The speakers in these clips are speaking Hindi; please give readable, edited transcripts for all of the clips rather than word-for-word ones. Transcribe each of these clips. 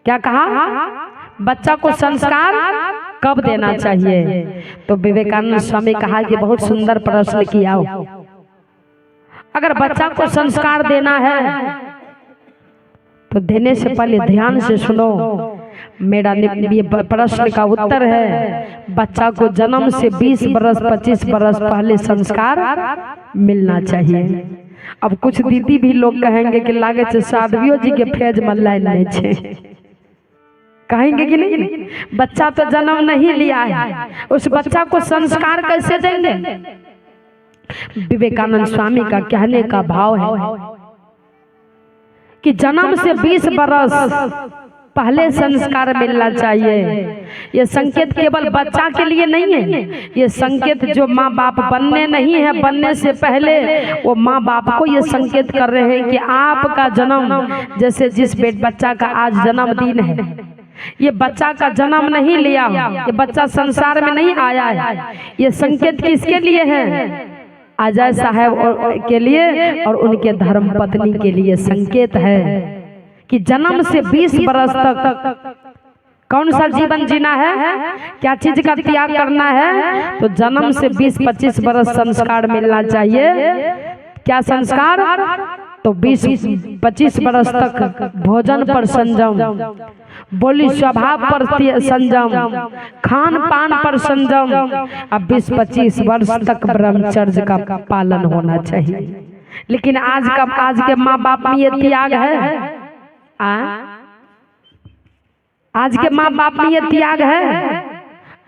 क्या कहा? बच्चा को संस्कार कब देना चाहिए? तो विवेकानंद स्वामी कहा कि बहुत सुंदर प्रश्न किया। अगर बच्चा को संस्कार देना है तो देने से पहले ध्यान से सुनो। मेरा ये प्रश्न का उत्तर है, बच्चा को जन्म से 20 बरस 25 बरस पहले संस्कार मिलना चाहिए। अब कुछ दीदी भी लोग कहेंगे कि लागे से साधवियों जी के फेज में लाइन नहीं छे, कहेंगे कि नहीं? बच्चा तो जन्म नहीं लिया है, उस बच्चा को संस्कार कैसे देंगे? विवेकानंद स्वामी का कहने का भाव है कि जन्म से 20 बरस पहले संस्कार मिलना चाहिए। ये संकेत केवल बच्चा के लिए नहीं है, ये संकेत जो माँ बाप बनने नहीं है, बनने से पहले वो माँ बाप को ये संकेत कर रहे हैं कि आपका जन्म, जैसे जिस बच्चा का आज जन्मदिन है, ये बच्चा का जन्म नहीं लिया, ये बच्चा संसार में नहीं आया है। ये संकेत किसके लिए है? अजय साहब के लिए और उनके धर्म पत्नी के लिए संकेत है कि जन्म से 20 बरस तक कौन सा जीवन जीना है, क्या चीज का त्याग करना है? तो जन्म से 20-25 बरस संस्कार मिलना चाहिए। क्या संस्कार? तो 20-25 बरस तक भोजन पर संयम, बोली स्वभाव पर संयम, खान पान पर संयम, अब 20-25 वर्ष तक ब्रह्मचर्य का पालन होना चाहिए। लेकिन आज के माँ बाप में ये त्याग है? आज के माँ बाप में ये त्याग है?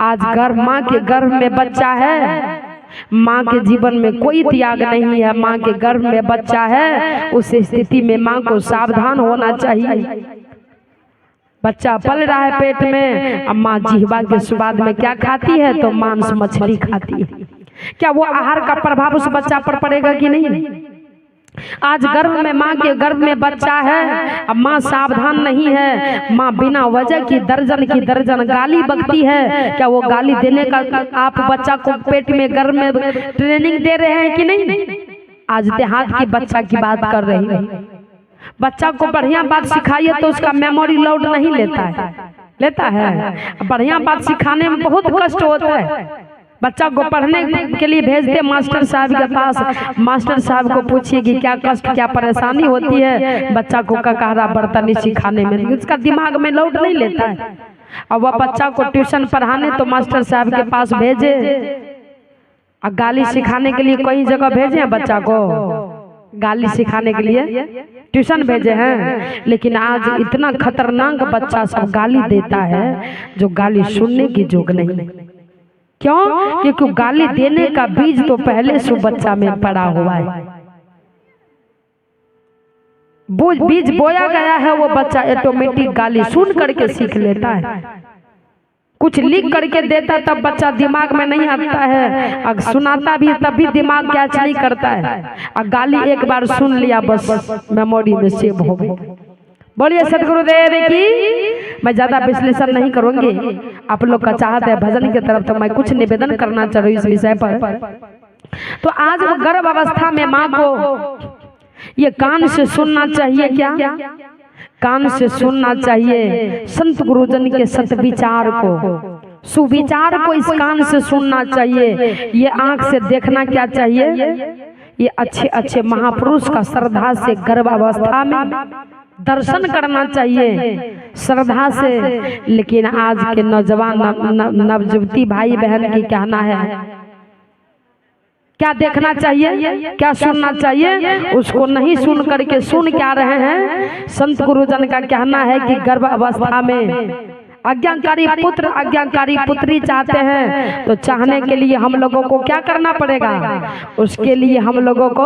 आज माँ के गर्भ में बच्चा है, माँ के जीवन में कोई त्याग नहीं है, माँ के गर्भ में बच्चा है, उस स्थिति में माँ को सावधान होना चाहिए। बच्चा पल रहा है पेट में, अब माँ जिह्वा के स्वाद में क्या खाती है? तो मांस मछली खाती है। क्या वो आहार का प्रभाव उस बच्चा पर पड़ेगा कि नहीं? आज गर्भ में, माँ के गर्भ में बच्चा है, अब माँ सावधान नहीं है, माँ बिना वजह की दर्जन गाली बकती है। क्या वो गाली देने का आप बच्चा को पेट में गर्भ में ट्रेनिंग दे रहे हैं कि नहीं? आज देहात की बच्चा की बात कर रही है। बच्चा को बढ़िया बात सिखाइए तो उसका मेमोरी लोड नहीं लेता है। बढ़िया बात सिखाने में बहुत कष्ट होता है। बच्चा को पढ़ने के लिए भेजते मास्टर साहब के पास, मास्टर साहब को पूछिए कि क्या कष्ट, क्या परेशानी होती है बच्चा को ककारा बर्तनी सिखाने में, उसका दिमाग में लोड नहीं लेता है। और वह बच्चा को ट्यूशन पढ़ाने तो मास्टर साहब के पास भेजे, और गाली सिखाने के लिए कई जगह भेजे बच्चा को, गाली सिखाने के लिए ट्यूशन भेजे हैं। लेकिन आज इतना खतरनाक बच्चा सब गाली देता है जो गाली सुनने की जोग नहीं। क्यों? क्योंकि गाली देने का बीज तो पहले से बच्चा में पड़ा हुआ है, बीज बोया गया है। वो बच्चा ऑटोमेटिक गाली सुन करके सीख लेता है। कुछ लिख करके देता तब बच्चा दिमाग में नहीं आता है, अगर सुनाता भी तब भी दिमाग कैच नहीं करता है। और गाली एक बार सुन लिया बस मेमोरी में सेव हो गई। बोलिए सदगुरुदेव की। मैं ज्यादा विश्लेषण नहीं करूंगी, आप लोग का चाहत है भजन की तरफ, तो मैं कुछ निवेदन करना चाह रही हूँ इस विषय पर। तो आज वो गर्भ अवस्था में माँ को ये कान से सुनना चाहिए। क्या कान से सुनना चाहिए? संत गुरुजन के सत्विचार को, सुविचार को इस कान से सुनना चाहिए। ये आंख से देखना क्या चाहिए? ये अच्छे अच्छे महापुरुष का श्रद्धा से गर्भ अवस्था में दर्शन करना चाहिए, श्रद्धा से। लेकिन आज के नौजवान नवजुवती भाई बहन की कहना है, क्या देखना चाहिए, क्या सुनना चाहिए, उसको नहीं सुन करके सुन क्या रहे हैं? संत गुरुजन का कहना है कि गर्भ अवस्था में आज्ञाकारी पुत्र आज्ञाकारी पुत्री चाहते हैं, तो चाहने के लिए हम लोगों को क्या करना पड़ेगा? उसके लिए हम लोगों को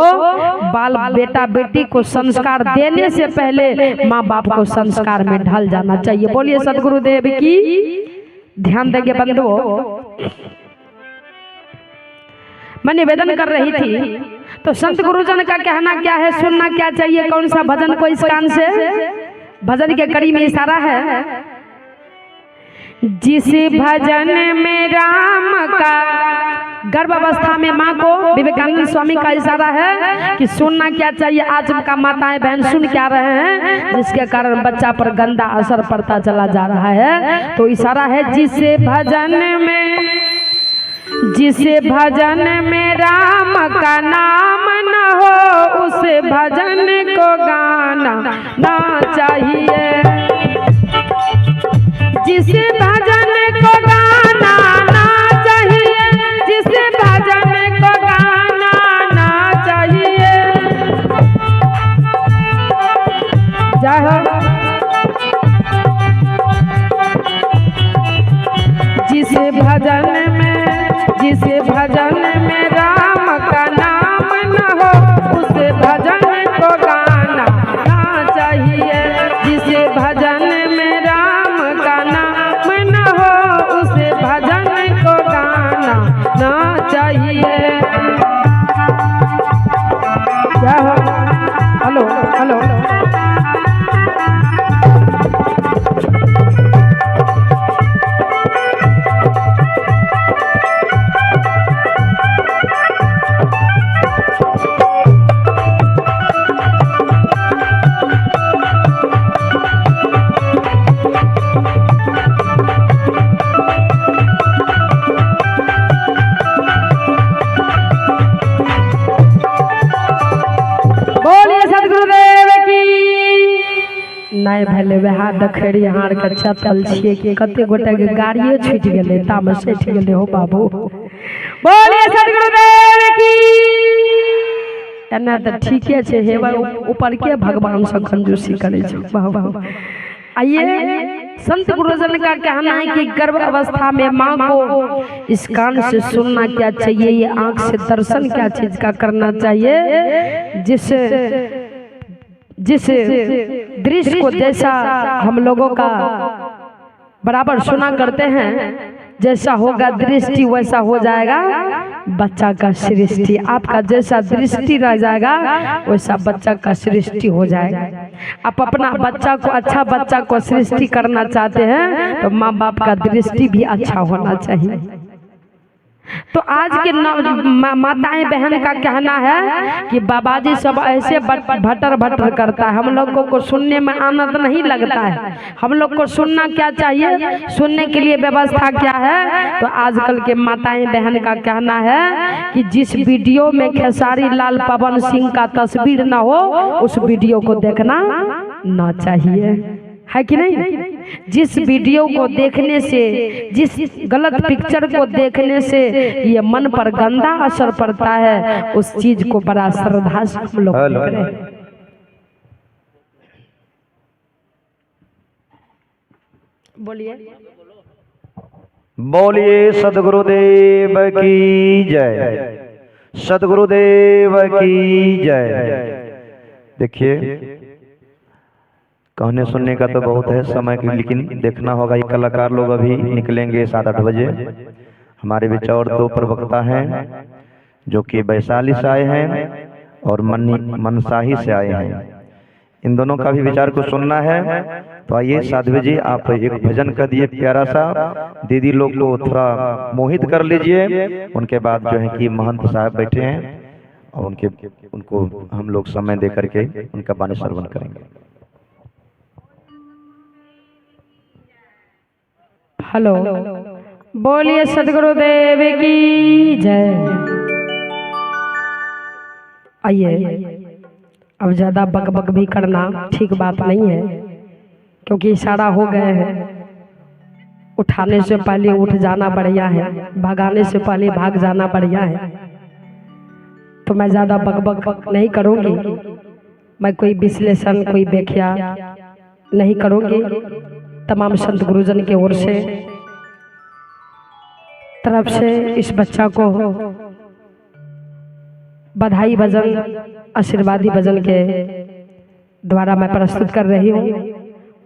बाल बेटा बेटी को संस्कार देने से पहले माँ बाप को संस्कार में ढल जाना चाहिए। बोलिए सदगुरुदेव की। ध्यान देंगे बंधुओं, मैं निवेदन कर रही थी तो संत गुरुजन का कहना क्या है, सुनना क्या चाहिए, कौन सा भजन को इस कान से? भजन के कड़ी में इशारा है, जिस भजन में राम का गर्भ अवस्था में माँ को विवेकानंद स्वामी का इशारा है कि सुनना क्या चाहिए। आज का माताएं बहन सुन क्या रहे हैं, जिसके कारण बच्चा पर गंदा असर पड़ता चला जा रहा है। तो इशारा है, जिसे भजन में राम का नाम न हो, उसे भजन को गाना ना चाहिए। जिसे भजन को गाना ना चाहिए, जिसे भजन को गाना ना चाहिए। जिसे भजन में राम का नाम न हो, उसे भजन को गाना ना चाहिए। जिसे भजन में राम का नाम न हो, उसे भजन को गाना ना चाहिए। क्या हो? हेलो हेलो भले वह दखड़ी हार के चतल छिए कि कते गोटे के गाड़िए छूट गेले, ताम सेठ गेले हो बाबू। बोलिए सदगुरुदेव की। एना तो ठीके छे, हेवा ऊपर के भगवान से कंजूसी करे छे। वाह वाह। आइए, संत गुरुजन का कहना है कि गर्भ अवस्था में माँ को इस कान से सुनना क्या चाहिए, ये आंख से दर्शन क्या चीज का करना चाहिए, जिस दृश्य को जैसा हम लोगों का बराबर सुना करते हैं, जैसा होगा दृष्टि वैसा हो जाएगा बच्चा का सृष्टि। आपका जैसा दृष्टि रह जाएगा वैसा बच्चा का सृष्टि हो जाएगा। आप अपना बच्चा को, अच्छा बच्चा को सृष्टि करना चाहते हैं तो माँ बाप का दृष्टि भी अच्छा होना चाहिए। तो आज के माताएं बहन का कहना है कि बाबा जी सब ऐसे भटर भटर करता है, हम लोगों को सुनने में आनंद नहीं लगता है। हम लोग को सुनना क्या चाहिए, सुनने के लिए व्यवस्था क्या है। तो आजकल के माताएं बहन का कहना है कि जिस वीडियो में खेसारी लाल पवन सिंह का तस्वीर न हो, उस वीडियो को देखना ना चाहिए, है कि नहीं। जिस वीडियो को देखने से, जिस गलत पिक्चर को देखने से ये मन पर गंदा असर पड़ता है, उस चीज को बड़ा श्रद्धा से हम लोग देख रहे हैं। बोलिए बोलिए सदगुरुदेव की जय, सदगुरुदेव की जय। देखिए, कहने सुनने का तो बहुत है समय की, लेकिन देखना होगा। ये कलाकार लोग अभी निकलेंगे 7-8 बजे। हमारे बीच और 2 प्रवक्ता हैं जो कि वैशाली से आए हैं और मनसाही से आए हैं। इन दोनों का भी विचार को सुनना है। तो आइए साध्वी जी, आप एक भजन कर दिए प्यारा सा, दीदी लोग को थोड़ा मोहित कर लीजिए। उनके बाद जो है कि महंत साहब बैठे हैं और उनको हम लोग समय दे करके उनका वाणी श्रवण करेंगे। हेलो, बोलिए सदगुरुदेव की जय। आइए, अब ज्यादा बकबक भी करना ठीक बात नहीं है, क्योंकि इशारा हो गए हैं। उठाने से पहले उठ जाना बढ़िया है, भगाने से पहले भाग जाना बढ़िया है। तो मैं ज्यादा बकबक नहीं करूंगी, मैं कोई विश्लेषण, कोई व्याख्या नहीं करूंगी। तमाम संत गुरुजन के ओर से तरफ से इस बच्चा को बधाई भजन, आशीर्वादी भजन के द्वारा मैं प्रस्तुत कर रही हूँ।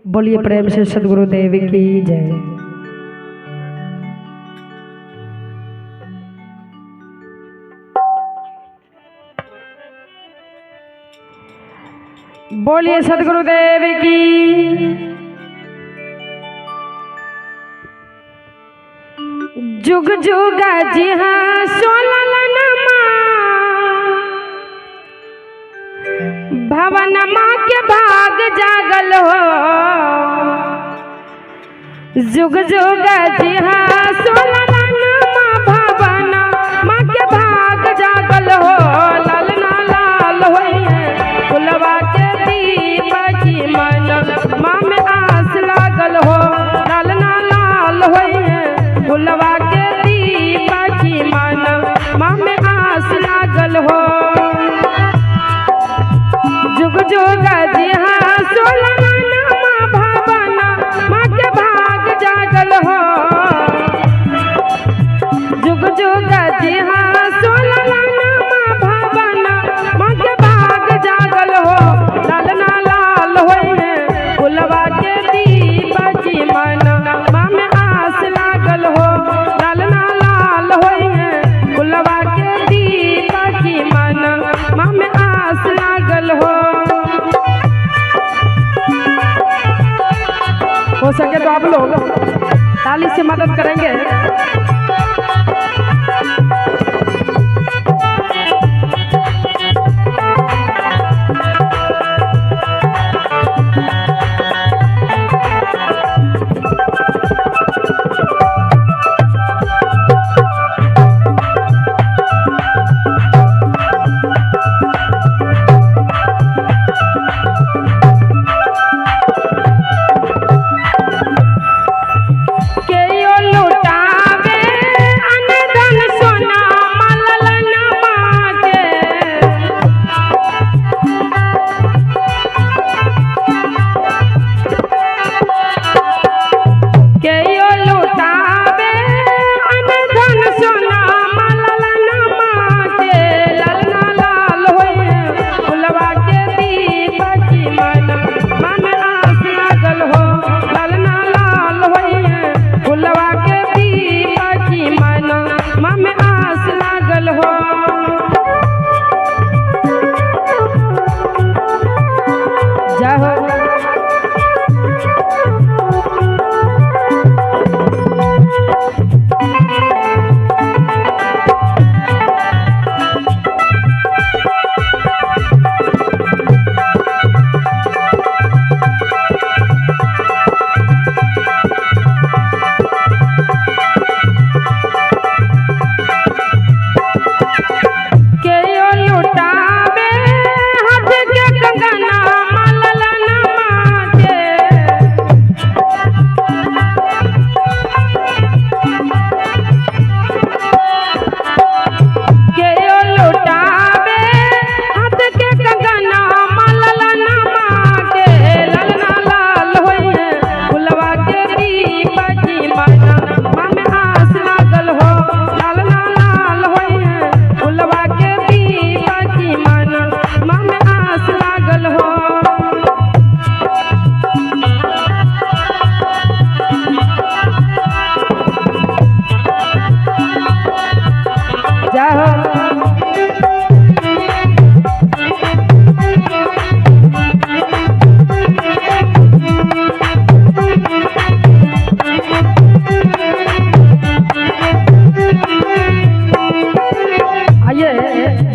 बोलिए प्रेम से सदगुरुदेव की जय। बोलिए सदगुरुदेव की। जुग जुग जी हाँ सोललन भवन माँ के भाग जागल हो। जुग जुग जी हाँ सोललन भवन माँ के भाग जागल हो। लालना लाल होइए फुलवा के दीप की मन माँ में आस लागल हो। लालना लाल होइए फुलवा के दीप की मन माँ में आस लागल हो। जुग जुग जी हाँ सोललन भवन माँ के भाग जागल हो। जुग जुग जी हाँ सोललन भवन माँ के भाग जागल हो। लालना लाल होइए फुलवा के दीप की मन माँ में आस लागल हो। लालना लाल होइए फुलवा के दीप की मन माँ में आस लागल हो। हो सके तो आप लोग ताली से मदद करेंगे।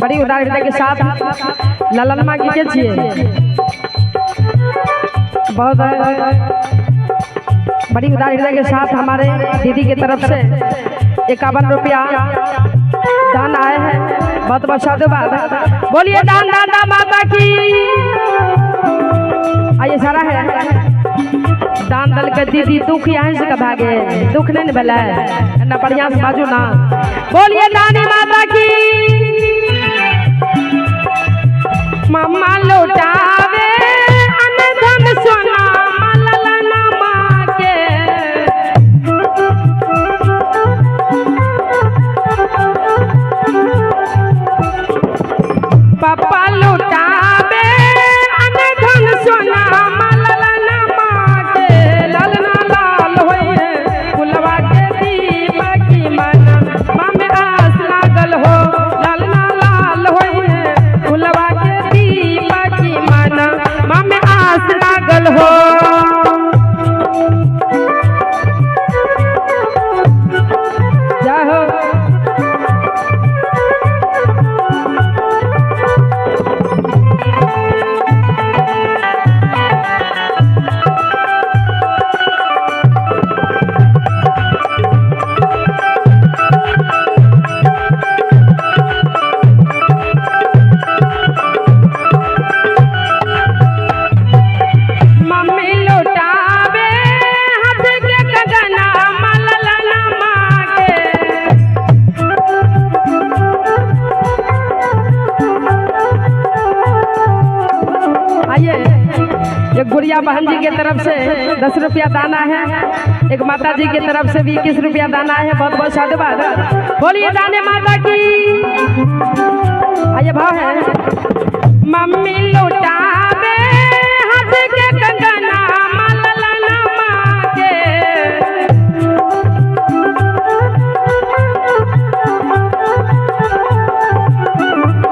बड़ी उदार हृदय के साथ ललन माँ की छिए बहुत बड़ी उदार हृदय के साथ हमारे दीदी की तरफ से 51 रुपया दान आए हैं। बहुत बहुत साधुवाद। बोलिए दान दादा माता की। आइए सारा है दान दल के दीदी दुख यहाँ से भागे दुख नहीं भला ना बढ़िया से बाजू ना। बोलिए दानी माता की। मम्मा लौटावे अनधन सोना ललना माँ के। पापा लौटावे अनधन सोना ललना माँ के। ललना लाल होइए फुलवा के दीप की मन माँ में आस लागल हो। ललना लाल होइए फुलवा के दीप की मन गुड़िया बहन जी की तरफ से 10 रुपया दाना है। एक माता जी की तरफ से भी 21 रुपया दाना है। बहुत बहुत साधुवाद। बोलिए दाने माता की। आइए भाव है। मम्मी लौटावे हाथ के कंगना मललना माँ के,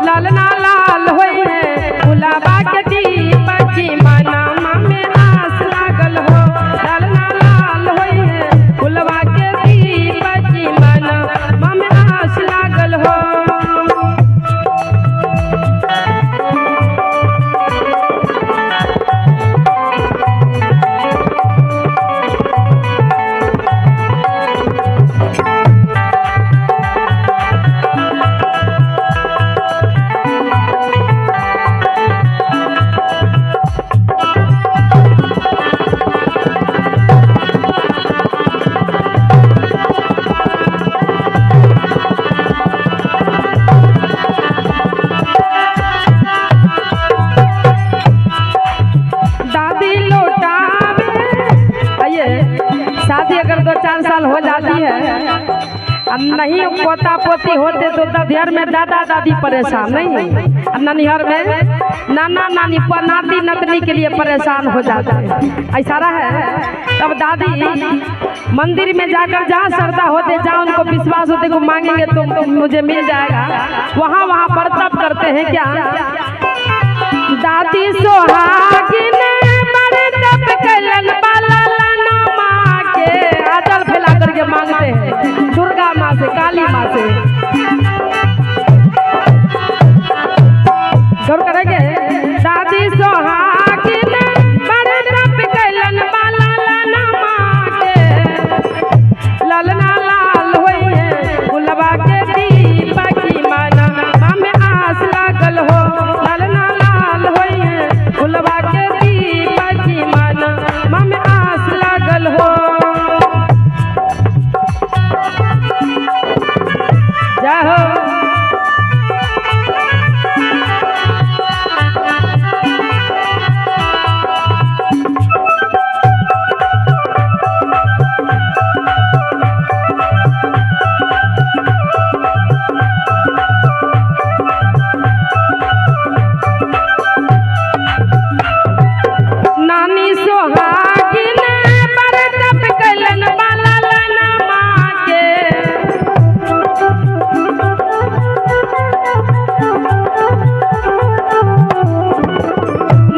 लालना लाल होई है गुलाबा के दीपक की मनामा में आस लागल हो। लालना लाल होई है गुलाबा के दीपक की मनामा में आस लागल हो। शादी अगर 2-4 साल हो जाती है, अब नहीं पोता पोती होते तो दधियर में दादा दादी परेशान नहीं, अब ननिहर में नाना नानी नाती नतनी के लिए परेशान हो जाते हैं। ऐसा है तब दादी मंदिर में जाकर जहाँ श्रद्धा होते, जहाँ उनको विश्वास होते को मांगेंगे तो मुझे मिल जाएगा, वहाँ वहाँ पर तब करते हैं क्या। दादी सोहागिन बड़े तप कलन बाला माँ के आंचल फैला करके मांगते हैं दुर्गा माँ से, काली माँ से। गौर करेंगे। दादी सोहागिन बड़े तप कलन बाला माँ के, लालना लाल होई है गुलाबा के दीपक की मनामा में आस लागल हो। लालना लाल होई है गुलाबा के दीपक की मनामा में आस लागल हो। जय हो। नानी सोहागिन बड़े तप कलन बाला माँ के,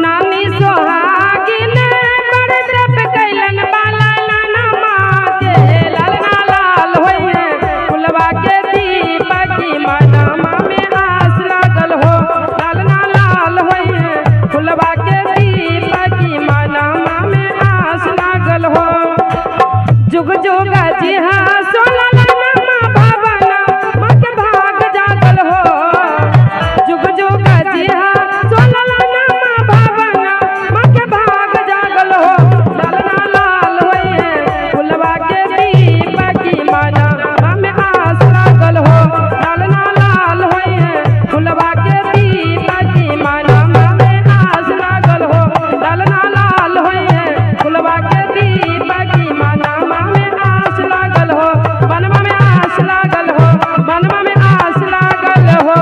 नानी सोहागिन बड़े तप कलन बाला माँ के, लालना लाल होई है गुलाबा के दीपक की मनामा में आस लागल हो। लालना लाल होई है गुलाबा के दीपक की मनामा में आस लागल हो। जुग जुग जी हाँ सोलना माँ भावना माँ के भाग जागल हो। जुग जुग जी हाँ सोलना माँ भावना माँ के भाग जागल हो। लालना लाल होई है गुलाबा के दीपक की मनामा में आस लागल हो। लालना लाल होई है गुलाबा के दीपक की मनामा में आस लागल हो। लालना लाल होई है गुलाबा के दीपक की मनामा में आस लागल हो। मनवा में आस लागल हो, मनवा में आस लागल हो।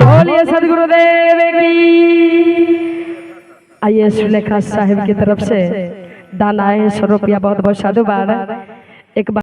बोलिए सदगुरुदेव की। आइए सुलेखा साहिब की तरफ से दाना है 100 रुपया। बहुत बहुत साधुवाद। एक बार